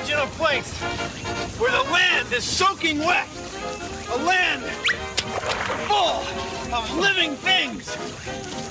Imagine a place where the land is soaking wet. A land full of living things.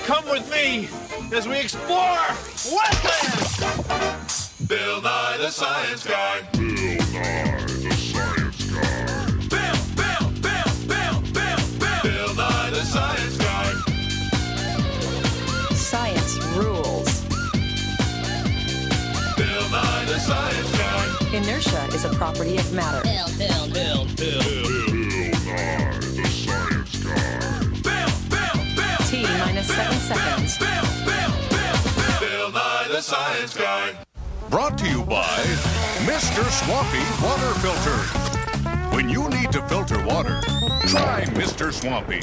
Come with me as we explore wetlands. Bill Nye the Science Guy. Bill Nye the Science Guy. Bill Nye the Science Guy. Science rules. Bill Nye the Science Guy. Inertia is a property of matter. Bill Nye the Science Guy. T minus 7 seconds. Bill Nye the Science Guy. Brought to you by Mr. Swampy Water Filter. When you need to filter water, try Mr. Swampy.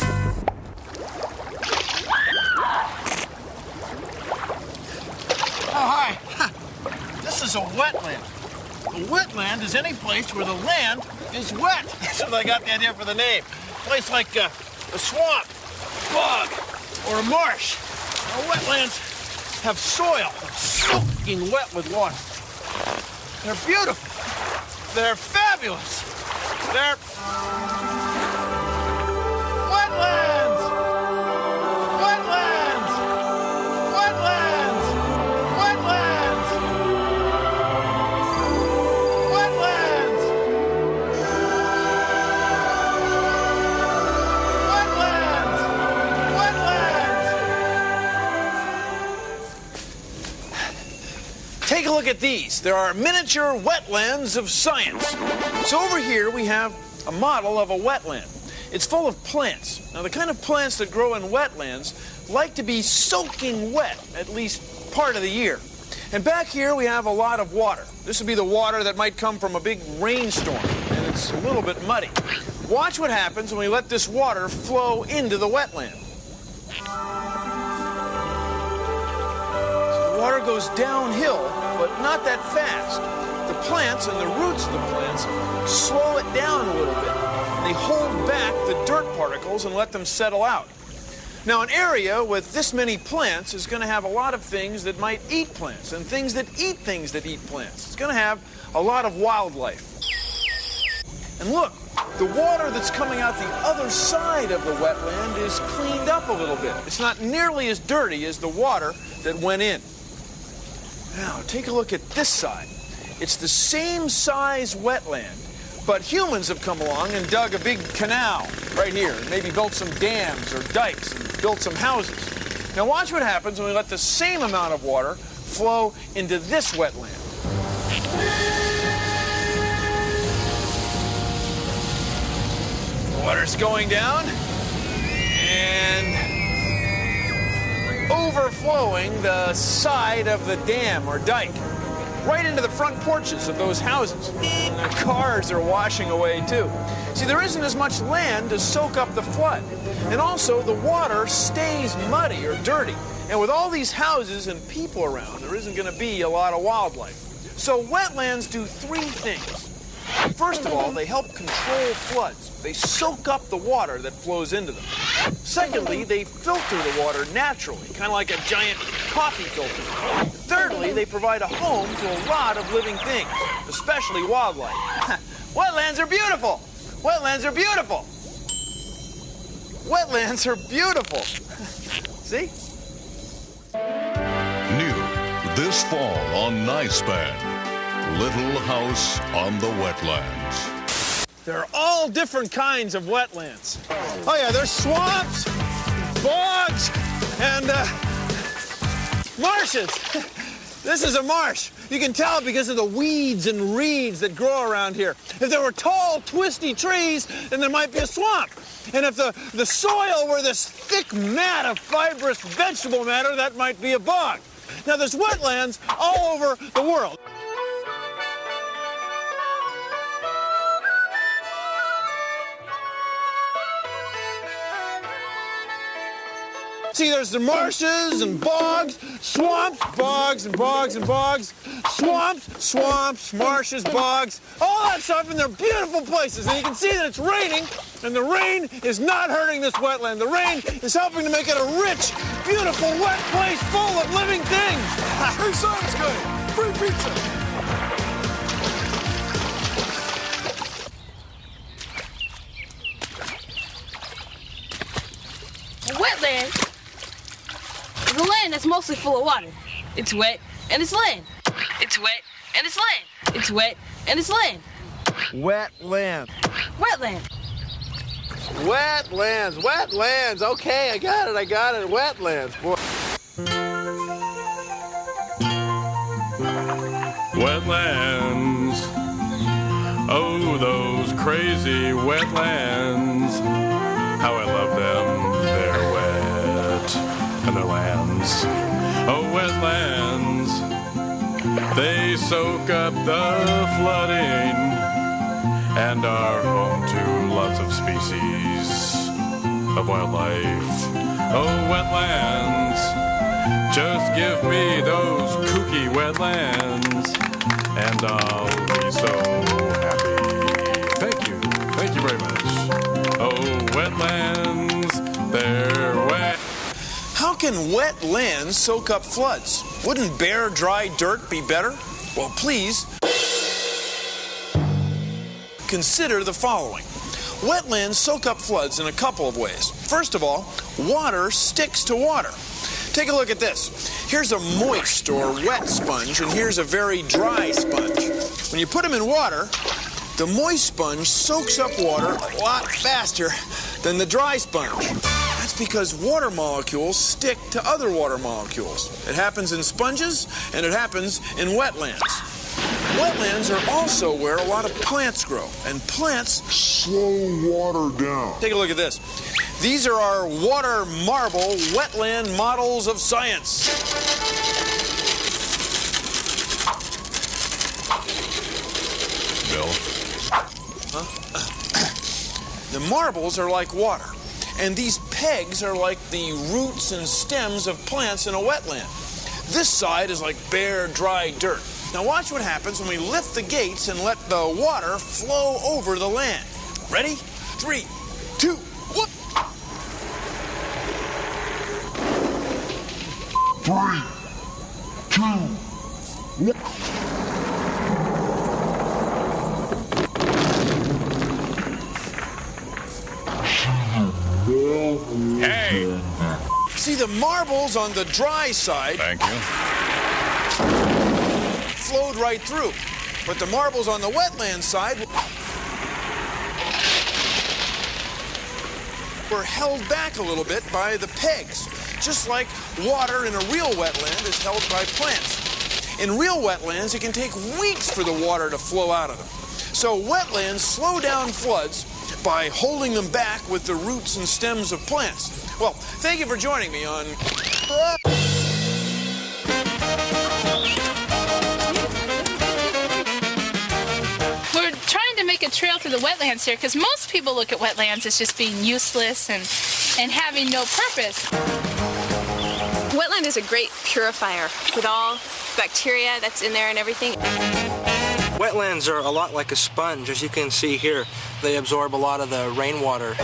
Oh, hi. This is a wetland. A wetland is any place where the land is wet. That's what I got the idea for the name. A place like a swamp, bog, or a marsh. Now, wetlands have soil soaking wet with water. They're beautiful. They're fabulous. They're wetlands! Wetlands! Wetlands! Wetlands! Wetlands! Wetlands! Wetlands! Take a look at these. There are miniature wetlands of science. So over here we have a model of a wetland. It's full of plants. Now the kind of plants that grow in wetlands like to be soaking wet at least part of the year. And back here we have a lot of water. This would be the water that might come from a big rainstorm, and it's a little bit muddy. Watch what happens when we let this water flow into the wetland. So the water goes downhill, but not that fast. The plants and the roots of the plants slow it down a little bit. They hold back the dirt particles and let them settle out. Now, an area with this many plants is going to have a lot of things that might eat plants, and things that eat things that eat plants. It's going to have a lot of wildlife. And look, the water that's coming out the other side of the wetland is cleaned up a little bit. It's not nearly as dirty as the water that went in. Now, take a look at this side. It's the same size wetland, but humans have come along and dug a big canal right here, and maybe built some dams or dikes and built some houses. Now watch what happens when we let the same amount of water flow into this wetland. Water's going down and overflowing the side of the dam or dike, right into the front porches of those houses. And the cars are washing away too. See, there isn't as much land to soak up the flood. And also, the water stays muddy or dirty. And with all these houses and people around, there isn't going to be a lot of wildlife. So wetlands do three things. First of all, they help control floods. They soak up the water that flows into them. Secondly, they filter the water naturally, kind of like a giant coffee filter. Thirdly, they provide a home to a lot of living things, especially wildlife. Wetlands are beautiful! Wetlands are beautiful! Wetlands are beautiful! See? New this fall on Nicepan. Little House on the Wetlands. There are all different kinds of wetlands. Oh yeah, there's swamps, bogs, and marshes. This is a marsh. You can tell because of the weeds and reeds that grow around here. If there were tall, twisty trees, then there might be a swamp. And if the soil were this thick mat of fibrous vegetable matter, that might be a bog. Now, there's wetlands all over the world. See, there's the marshes and bogs, swamps, bogs and bogs and bogs, swamps, marshes, bogs, all that stuff, and they're beautiful places. And you can see that it's raining, and the rain is not hurting this wetland. The rain is helping to make it a rich, beautiful, wet place full of living things. Free science guy, free pizza. mostly full of water. It's wet and it's land. It's wet and it's land. It's wet and it's land. Wetland. Wetland. Wetlands. Wetlands. Okay, I got it. Wetlands. Boy. Wetlands. Oh, those crazy wetlands. How I love them. They're wet and they're lands. Oh, wetlands. They soak up the flooding and are home to lots of species of wildlife. Oh, wetlands. Just give me those kooky wetlands and I'll be so happy. Thank you. Thank you very much. Oh, wetlands, they're wet. How can wet land soak up floods? Wouldn't bare, dry dirt be better? Well, please consider the following. Wetlands soak up floods in a couple of ways. First of all, water sticks to water. Take a look at this. Here's a moist or wet sponge, and here's a very dry sponge. When you put them in water, the moist sponge soaks up water a lot faster than the dry sponge. That's because water molecules stick to other water molecules. It happens in sponges, and it happens in wetlands. Wetlands are also where a lot of plants grow, and plants slow water down. Take a look at this. These are our water marble wetland models of science. Bill? The marbles are like water, and these pegs are like the roots and stems of plants in a wetland. This side is like bare, dry dirt. Now watch what happens when we lift the gates and let the water flow over the land. Ready? 3, 2, 1. 3, 2, 1. Hey! See, the marbles on the dry side Thank you. flowed right through, but the marbles on the wetland side were held back a little bit by the pegs, just like water in a real wetland is held by plants. In real wetlands, it can take weeks for the water to flow out of them. So wetlands slow down floods by holding them back with the roots and stems of plants. Well, thank you for joining me on... We're trying to make a trail through the wetlands here because most people look at wetlands as just being useless and having no purpose. Wetland is a great purifier with all bacteria that's in there and everything. Wetlands are a lot like a sponge, as you can see here. They absorb a lot of the rainwater.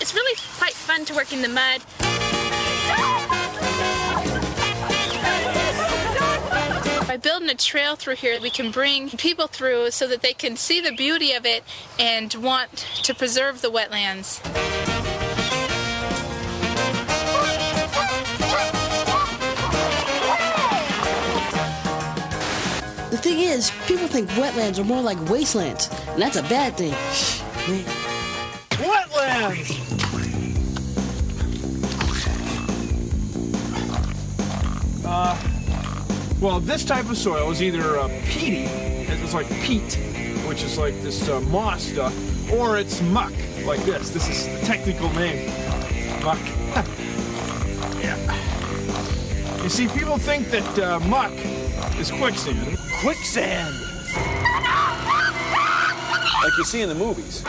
It's really quite fun to work in the mud. By building a trail through here, we can bring people through so that they can see the beauty of it and want to preserve the wetlands. The thing is, people think wetlands are more like wastelands, and that's a bad thing. Man. Wetlands! Well, this type of soil is either peaty, it's like peat, which is like this moss stuff, or it's muck, like this. This is the technical name, muck. Yeah. You see, people think that muck is quicksand. Quicksand! Like you see in the movies,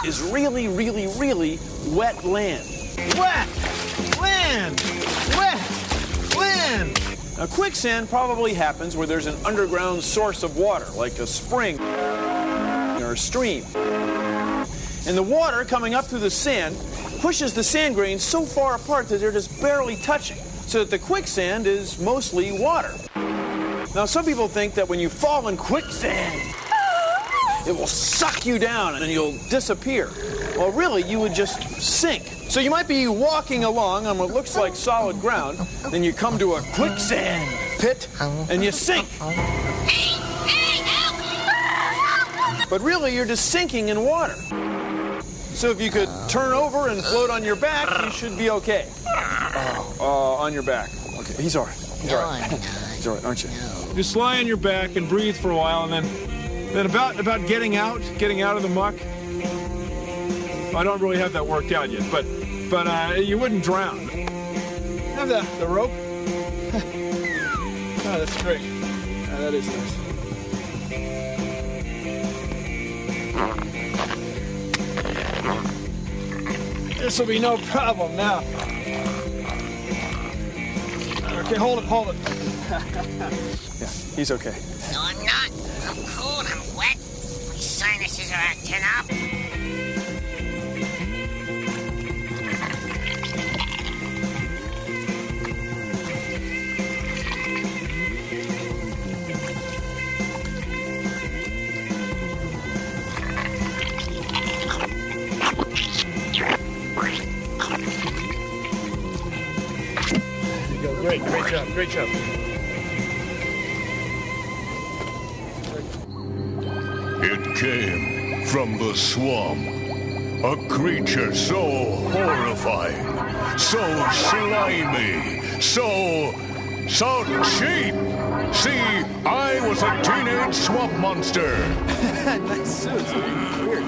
is really, really, really wet land. Wet! Land! Wet! Land! Now, quicksand probably happens where there's an underground source of water, like a spring or a stream. And the water coming up through the sand pushes the sand grains so far apart that they're just barely touching, so that the quicksand is mostly water. Now, some people think that when you fall in quicksand, it will suck you down and you'll disappear. well, really, you would just sink. So you might be walking along on what looks like solid ground, then you come to a quicksand pit, and you sink. But really, you're just sinking in water. So if you could turn over and float on your back, you should be okay. On your back. Okay, he's all right. He's all right. He's all right, aren't you? Just lie on your back and breathe for a while, and then about getting out of the muck. I don't really have that worked out yet, but you wouldn't drown. Have the rope. Oh, that's great. That is nice. This will be no problem now. Okay, hold it. Yeah, he's okay. No, I'm not. I'm cold. I'm wet. My sinuses are acting up. Great job. It came from the swamp. A creature so horrifying, so slimy, so cheap. See, I was a teenage swamp monster. Nice suit. Weird.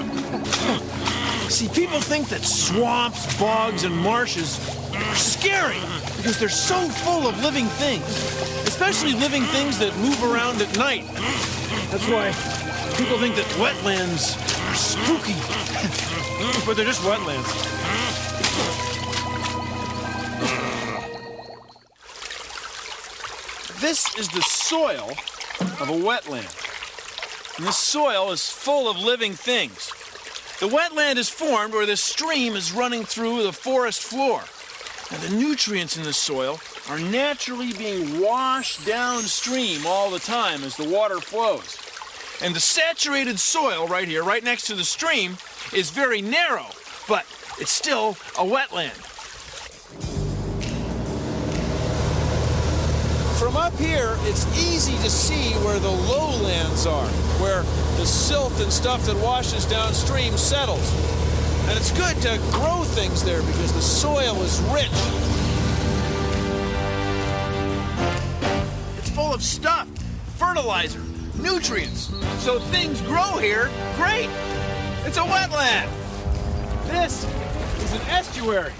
See, people think that swamps, bogs, and marshes are scary because they're so full of living things, especially living things that move around at night. That's why people think that wetlands are spooky, but they're just wetlands. This is the soil of a wetland. And this soil is full of living things. The wetland is formed where the stream is running through the forest floor. And the nutrients in the soil are naturally being washed downstream all the time as the water flows. And the saturated soil right here, right next to the stream, is very narrow, but it's still a wetland. From up here, it's easy to see where the lowlands are, where the silt and stuff that washes downstream settles. And it's good to grow things there because the soil is rich. It's full of stuff, fertilizer, nutrients. So things grow here great. It's a wetland. This is an estuary.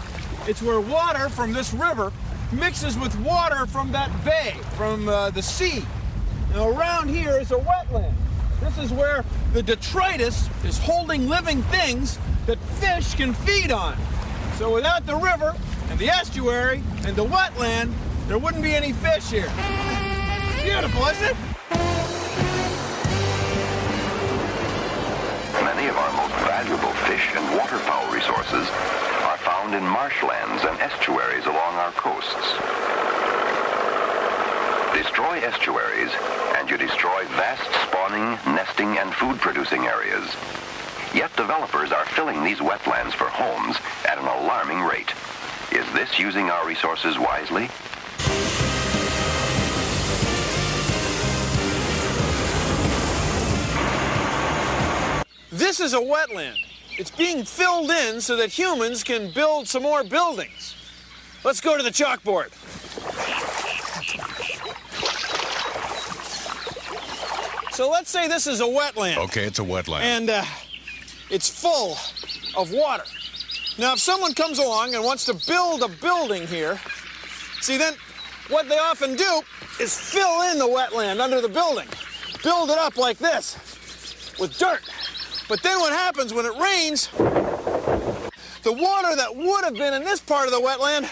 It's where water from this river mixes with water from that bay, from the sea. And around here is a wetland. This is where the detritus is holding living things that fish can feed on. So without the river and the estuary and the wetland, there wouldn't be any fish here. Beautiful, isn't it? Many of our most valuable fish and waterfowl resources are found in marshlands and estuaries along our coasts. Destroy estuaries, and you destroy vast spawning, nesting, and food-producing areas. Yet developers are filling these wetlands for homes at an alarming rate. Is this using our resources wisely? This is a wetland. It's being filled in so that humans can build some more buildings. Let's go to the chalkboard. So let's say this is a wetland. Okay, it's a wetland. And it's full of water. Now, if someone comes along and wants to build a building here, see, then what they often do is fill in the wetland under the building. Build it up like this with dirt. But then what happens when it rains, the water that would have been in this part of the wetland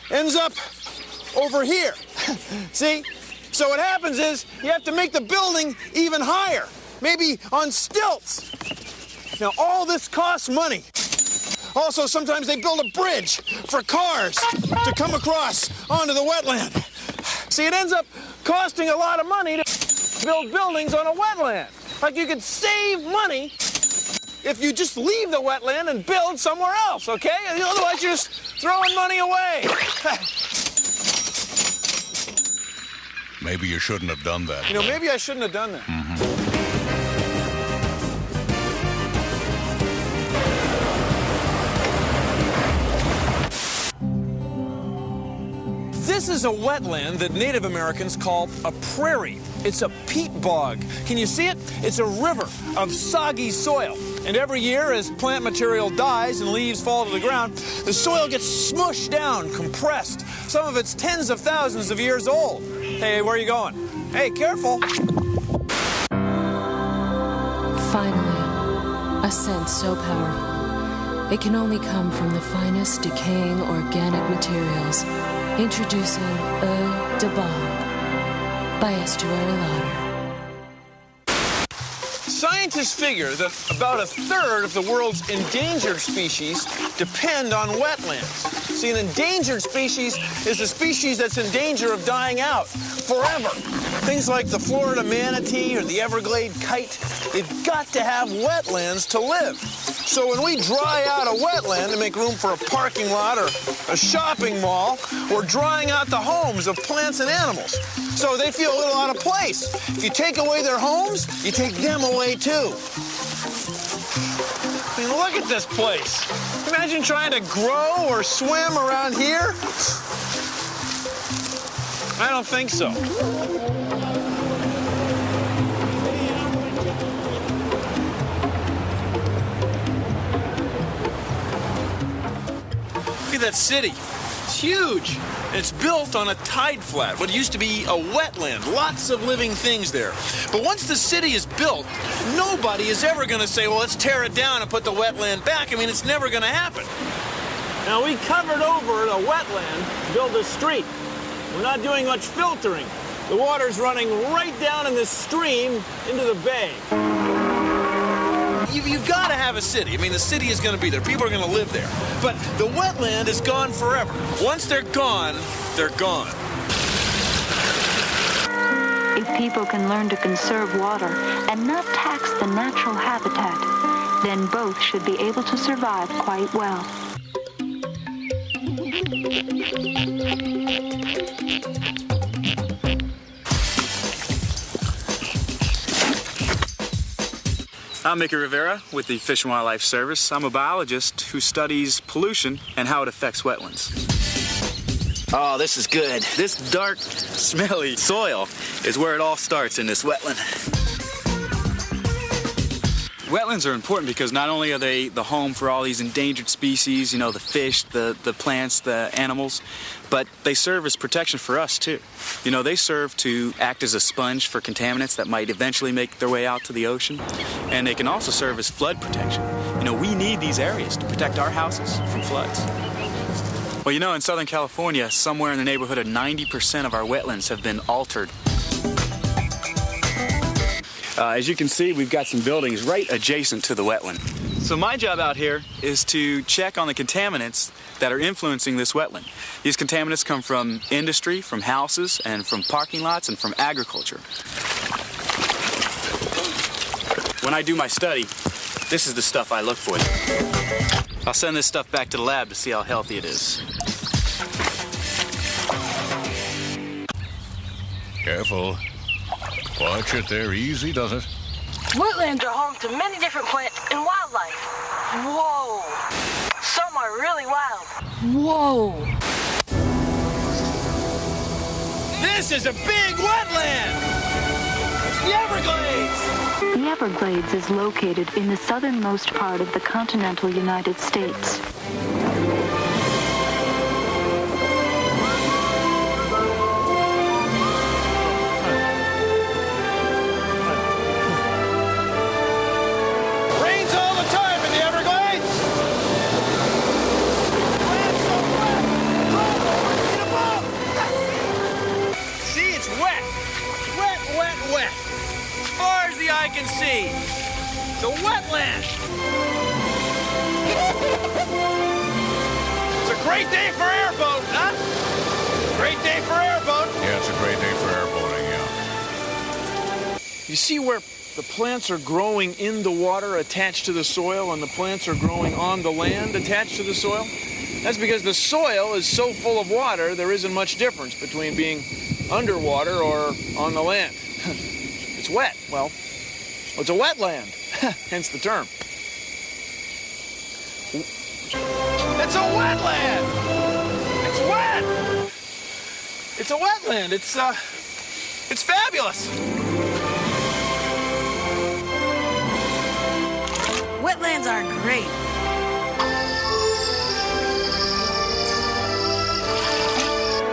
ends up over here. See? So what happens is you have to make the building even higher, maybe on stilts. Now, all this costs money. Also, sometimes they build a bridge for cars to come across onto the wetland. See, it ends up costing a lot of money to build buildings on a wetland. Like, you could save money if you just leave the wetland and build somewhere else, okay? Otherwise, you're just throwing money away. Maybe you shouldn't have done that. You know, maybe I shouldn't have done that. This is a wetland that Native Americans call a prairie. It's a peat bog. Can you see it? It's a river of soggy soil. And every year, as plant material dies and leaves fall to the ground, the soil gets smushed down, compressed. Some of it's tens of thousands of years old. Hey, where are you going? Hey, careful. Finally, a scent so powerful, it can only come from the finest decaying organic materials. Introducing Eau de Bob by Estuary Lauder. Scientists figure that about a third of the world's endangered species depend on wetlands. See, an endangered species is a species that's in danger of dying out forever. Things like the Florida manatee or the Everglade kite, they've got to have wetlands to live. So when we dry out a wetland to make room for a parking lot or a shopping mall, we're drying out the homes of plants and animals. So they feel a little out of place. If you take away their homes, you take them away too. I mean, look at this place. Imagine trying to grow or swim around here. I don't think so. Look at that city. It's huge. It's built on a tide flat, what used to be a wetland. Lots of living things there. But once the city is built, nobody is ever going to say, well, let's tear it down and put the wetland back. I mean, it's never going to happen. Now, we covered over the wetland to build a street. We're not doing much filtering. The water's running right down in this stream into the bay. You've got to have a city. I mean, the city is going to be there. People are going to live there. But the wetland is gone forever. Once they're gone, they're gone. If people can learn to conserve water and not tax the natural habitat, then both should be able to survive quite well. I'm Mickey Rivera with the Fish and Wildlife Service. I'm a biologist who studies pollution and how it affects wetlands. Oh, this is good. This dark, smelly soil is where it all starts in this wetland. Wetlands are important because not only are they the home for all these endangered species, you know, the fish, the plants, the animals, but they serve as protection for us too. You know, they serve to act as a sponge for contaminants that might eventually make their way out to the ocean, and they can also serve as flood protection. You know, we need these areas to protect our houses from floods. Well, you know, in Southern California, somewhere in the neighborhood of 90% of our wetlands have been altered. As you can see, we've got some buildings right adjacent to the wetland. So my job out here is to check on the contaminants that are influencing this wetland. These contaminants come from industry, from houses, and from parking lots, and from agriculture. When I do my study, this is the stuff I look for. I'll send this stuff back to the lab to see how healthy it is. Careful. Watch it there. Easy does it. Wetlands are home to many different plants and wildlife. Whoa! Some are really wild. Whoa! This is a big wetland! The Everglades! The Everglades is located in the southernmost part of the continental United States. I can see the wetland. It's a great day for airboat, huh? Great day for airboat. Yeah, it's a great day for airboating, yeah. You see where the plants are growing in the water attached to the soil and the plants are growing on the land attached to the soil? That's because the soil is so full of water, there isn't much difference between being underwater or on the land. It's wet. Well, it's a wetland, hence the term. It's a wetland! It's wet! It's a wetland. It's fabulous. Wetlands are great.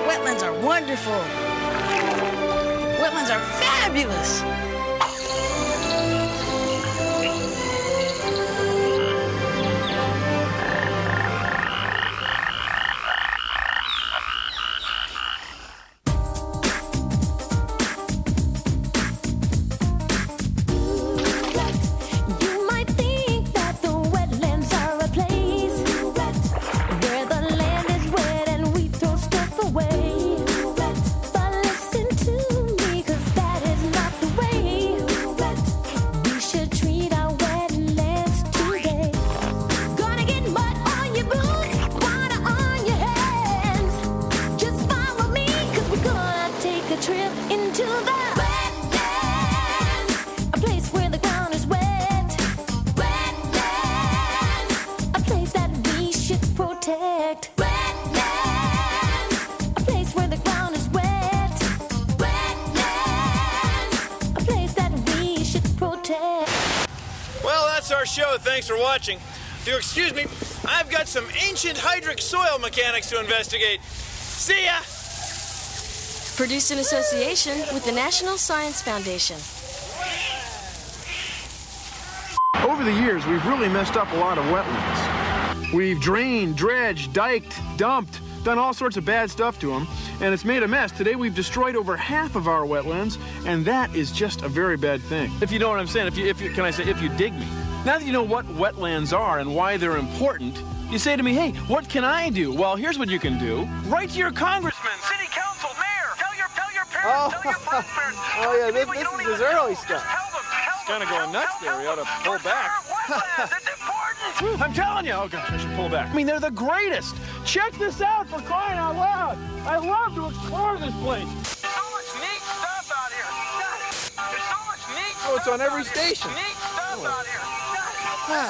Wetlands are wonderful. Wetlands are fabulous. Our show. Thanks for watching. If you'll excuse me, I've got some ancient hydric soil mechanics to investigate. See ya! Produced in association with the National Science Foundation. Over the years, we've really messed up a lot of wetlands. We've drained, dredged, diked, dumped, done all sorts of bad stuff to them, and it's made a mess. Today, we've destroyed over half of our wetlands, and that is just a very bad thing. If you know what I'm saying, if you dig me. Now that you know what wetlands are and why they're important, you say to me, hey, what can I do? Well, here's what you can do. Write to your congressman, city council, mayor. Tell your parents, tell your parents. Oh, yeah, this is his early stuff. It's kind of going nuts there. We ought to pull back. It's important. I'm telling you. Oh, gosh, I should pull back. I mean, they're the greatest. Check this out, for crying out loud. I love to explore this place. There's so much neat stuff out here. There's so much neat stuff. Oh, it's on every station. Neat stuff out here. What?